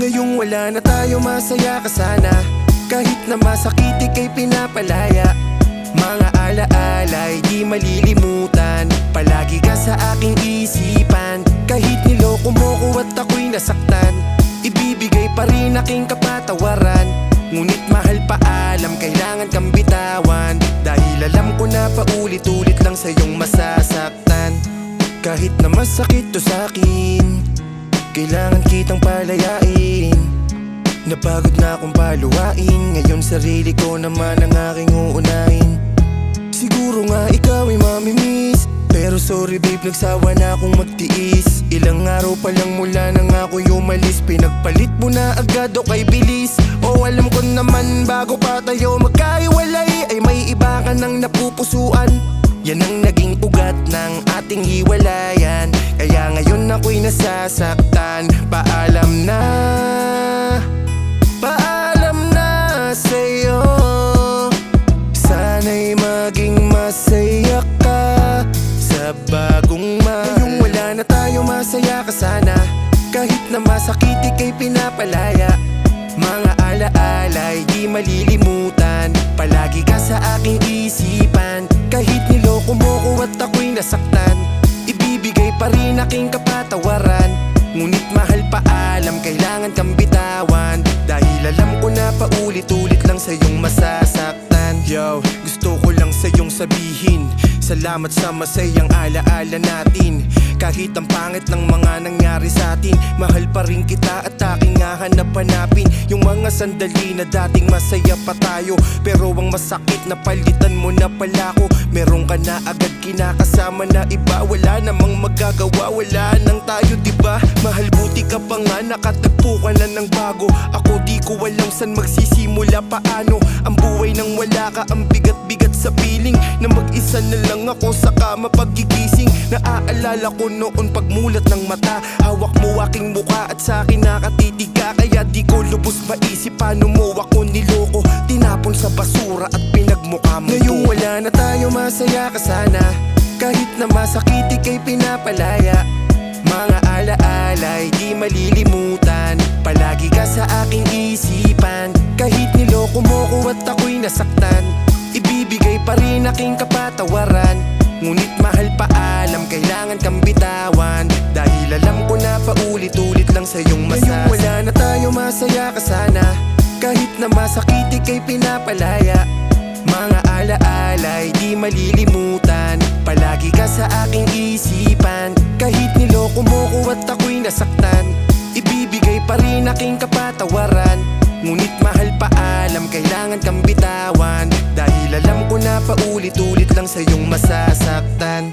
Ngayong wala na tayo, masaya ka sana. Kahit na masakit ika'y pinapalaya. Mga alaala'y di malilimutan. Palagi ka sa aking isipan. Kahit niloko mo ko at ako'y nasaktan, ibibigay pa rin aking kapatawaran. Ngunit mahal, paalam, kailangan kang bitawan. Dahil alam ko na paulit-ulit lang sa'yong masasaktan. Kahit na masakit to sa'kin, kailangan kitang palayain. Napagod na akong paluwain. Ngayon sarili ko naman ang aking uunahin. Siguro nga ikaw ay mamimiss, pero sorry babe, nagsawa na akong magtiis. Ilang araw pa lang mula nang ako'y umalis, pinagpalit mo na agad o kay bilis. O alam ko naman bago pa tayo magkahiwalay ay may iba ka nang napupusuan. Yan ang naging ugat ng ating hiwalayan. Kaya ngayon ako'y nasasaktan. Paalam na, paalam na sa'yo. Sana'y maging masaya ka sa bagong Ngayong wala na tayo, masaya ka sana. Kahit na masakit ika'y pinapalaya. Mga alaala'y di malilimutan. Palagi ka sa aking isipan. Kahit niloko mo ko at ako'y nasaktan, ibibigay pa rin aking kapatawaran. Ngunit mahal, paalam, kailangan kang bitawan. Dahil alam ko na paulit-ulit lang sa'yong masasaktan. Yo, gusto ko lang sa'yong sabihin, salamat sa masayang alaala natin. Kahit ang pangit ng mga nangyari sa atin, mahal pa rin kita at aking hahanap-hanapin yung mga sandali na dating masaya pa tayo. Pero ang masakit na palitan mo na pala ko. Meron ka na agad kinakasama na iba. Wala namang magagawa, wala nang tayo diba? Mahal, buti ka pa nga, nakatagpo ka na ng bago. Ako di ko alam saan magsisimula, paano. Ang buhay nang wala ka, ang bigat-bigat sa piling na mag-isa na lang ako sa kama pagigising. Naaalala ko noon pagmulat ng mata, hawak mo aking muka at sa akin nakatitig ka. Kaya di ko lubos maisip paano mo ako niloko, tinapon sa basura at pinagmukha mo. Ngayong wala na tayo, masaya ka sana. Kahit na masakit ika'y pinapalaya. Mga alaala'y di malilimutan. Palagi ka sa aking isipan. Kahit niloko mo ko at ako'y nasaktan, ibibigay pa rin aking kapatawaran. Ngunit mahal, paalam, kailangan kang bitawan. Dahil alam ko na paulit-ulit lang sa'yong masasaktan. Ngayong wala na tayo, masaya ka sana. Kahit na masakit ika'y pinapalaya. Mga alaala'y di malilimutan. Palagi ka sa aking isipan. Kahit niloko mo ko at ako'y nasaktan, ibibigay pa rin aking kapatawaran. Ngunit mahal, paalam, kailangan kang bitawan. Dahil alam ko na paulit-ulit lang sa'yong masasaktan.